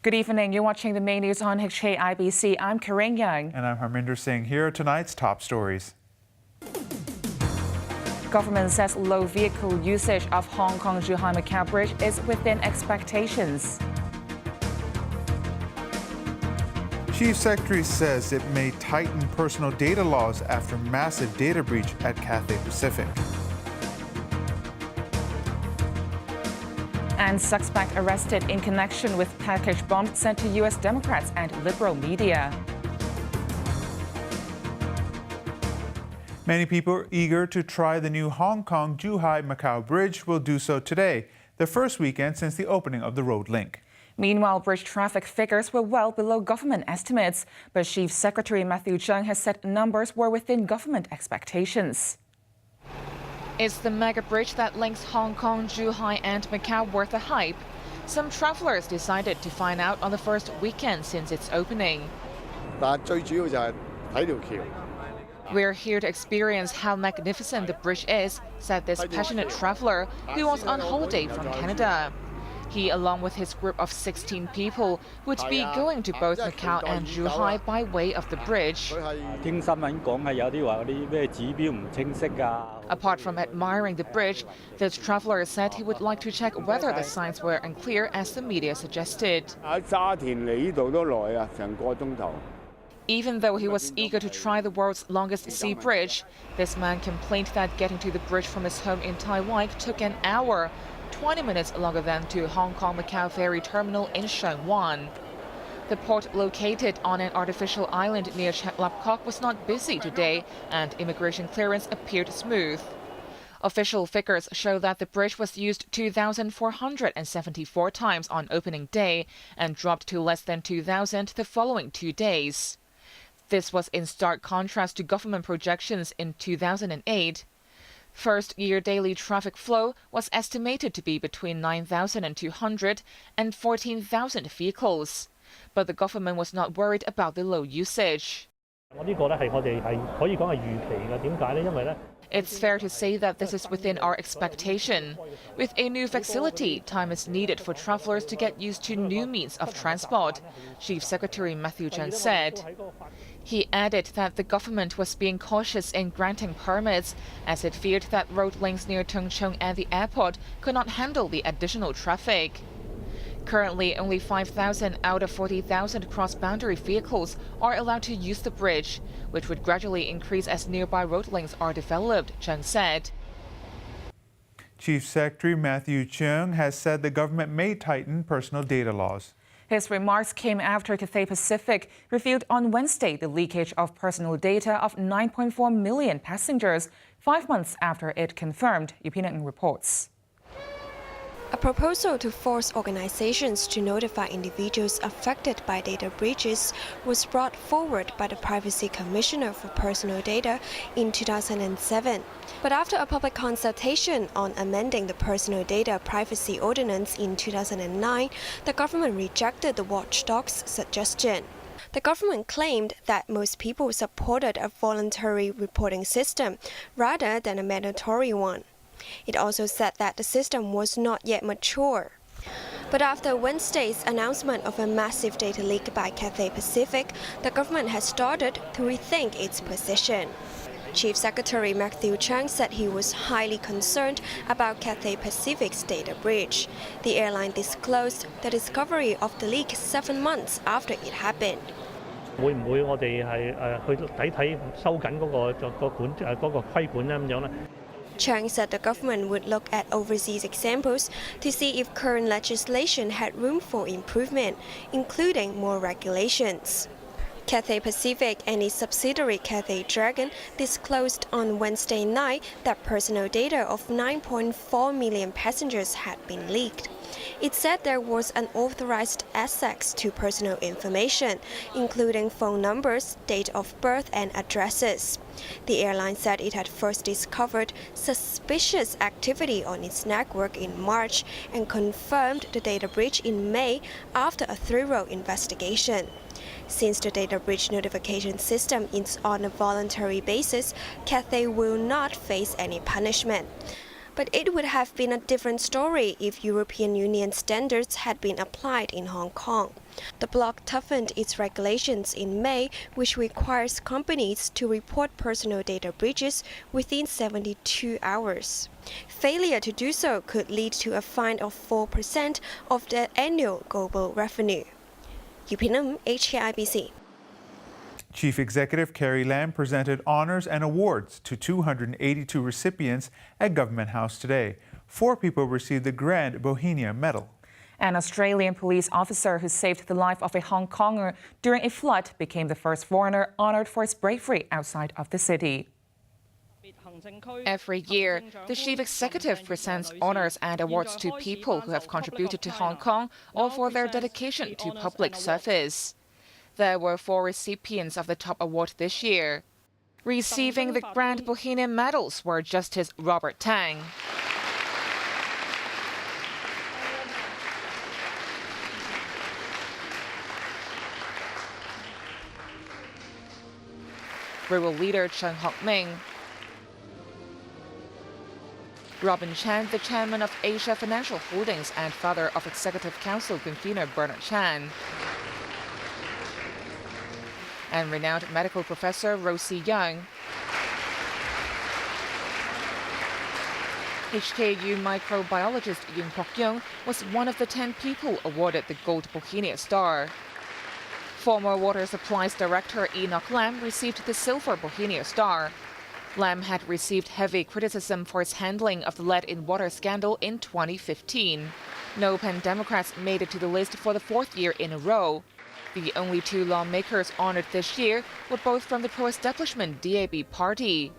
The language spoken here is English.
Good evening. You're watching the main news on HKIBC. I'm Carain Yeung. And I'm Harminder Singh. Here are tonight's top stories. Government says low vehicle usage of Hong Kong-Zhuhai-Macau Bridge is within expectations. Chief Secretary says it may tighten personal data laws after massive data breach at Cathay Pacific. And suspect arrested in connection with package bomb sent to U.S. Democrats and liberal media. Many people eager to try the new Hong Kong-Zhuhai-Macau Bridge will do so today, the first weekend since the opening of the road link. Meanwhile, bridge traffic figures were well below government estimates, but Chief Secretary Matthew Cheung has said numbers were within government expectations. Is the mega bridge that links Hong Kong, Zhuhai and Macau worth the hype? Some travelers decided to find out on the first weekend since its opening. We're here to experience how magnificent the bridge is, said this passionate traveler who was on holiday from Canada. He, along with his group of 16 people, would be going to both Macau and Zhuhai by way of the bridge. Apart from admiring the bridge, this traveler said he would like to check whether the signs were unclear as the media suggested. Even though he was eager to try the world's longest sea bridge, this man complained that getting to the bridge from his home in Taiwan took an hour, 20 minutes longer than to Hong Kong-Macau ferry terminal in Sheung Wan. The port, located on an artificial island near Chek Lap Kok, was not busy today, and immigration clearance appeared smooth. Official figures show that the bridge was used 2,474 times on opening day and dropped to less than 2,000 the following 2 days. This was in stark contrast to government projections in 2008. First-year daily traffic flow was estimated to be between 9,200 and 14,000 vehicles. But the government was not worried about the low usage. It's fair to say that this is within our expectation. With a new facility, time is needed for travelers to get used to new means of transport, Chief Secretary Matthew Cheung said. He added that the government was being cautious in granting permits, as it feared that road links near Tung Chung and the airport could not handle the additional traffic. Currently, only 5,000 out of 40,000 cross-boundary vehicles are allowed to use the bridge, which would gradually increase as nearby road links are developed, Cheung said. Chief Secretary Matthew Cheung has said the government may tighten personal data laws. His remarks came after Cathay Pacific revealed on Wednesday the leakage of personal data of 9.4 million passengers, 5 months after it confirmed, Yupina reports. A proposal to force organizations to notify individuals affected by data breaches was brought forward by the Privacy Commissioner for Personal Data in 2007. But after a public consultation on amending the Personal Data Privacy Ordinance in 2009, the government rejected the watchdog's suggestion. The government claimed that most people supported a voluntary reporting system rather than a mandatory one. It also said that the system was not yet mature. But after Wednesday's announcement of a massive data leak by Cathay Pacific, the government has started to rethink its position. Chief Secretary Matthew Cheung said he was highly concerned about Cathay Pacific's data breach. The airline disclosed the discovery of the leak 7 months after it happened. Cheung said the government would look at overseas examples to see if current legislation had room for improvement, including more regulations. Cathay Pacific and its subsidiary Cathay Dragon disclosed on Wednesday night that personal data of 9.4 million passengers had been leaked. It said there was unauthorized access to personal information, including phone numbers, date of birth, and addresses. The airline said it had first discovered suspicious activity on its network in March and confirmed the data breach in May after a thorough investigation. Since the data breach notification system is on a voluntary basis, Cathay will not face any punishment. But it would have been a different story if European Union standards had been applied in Hong Kong. The bloc toughened its regulations in May, which requires companies to report personal data breaches within 72 hours. Failure to do so could lead to a fine of 4% of their annual global revenue. Yu Pinam, HKIBC. Chief Executive Carrie Lam presented honors and awards to 282 recipients at Government House today. 4 people received the Grand Bohemia Medal. An Australian police officer who saved the life of a Hong Konger during a flood became the first foreigner honored for his bravery outside of the city. Every year, the chief executive presents honors and awards to people who have contributed to Hong Kong or for their dedication to public service. There were 4 recipients of the top award this year. Receiving the Grand Bohemia medals were Justice Robert Tang, rural leader Chen Hock-ming, Robin Chan, the chairman of Asia Financial Holdings and father of Executive Council convener Bernard Chan, and renowned medical professor Rosie Young. HKU microbiologist Yoon Kwok-young was one of the 10 people awarded the Gold Bohemia Star. Former Water Supplies Director Enoch Lam received the Silver Bohemia Star. Lam had received heavy criticism for his handling of the lead-in-water scandal in 2015. No Pen Democrats made it to the list for the 4th year in a row. The only 2 lawmakers honored this year were both from the pro-establishment DAB party.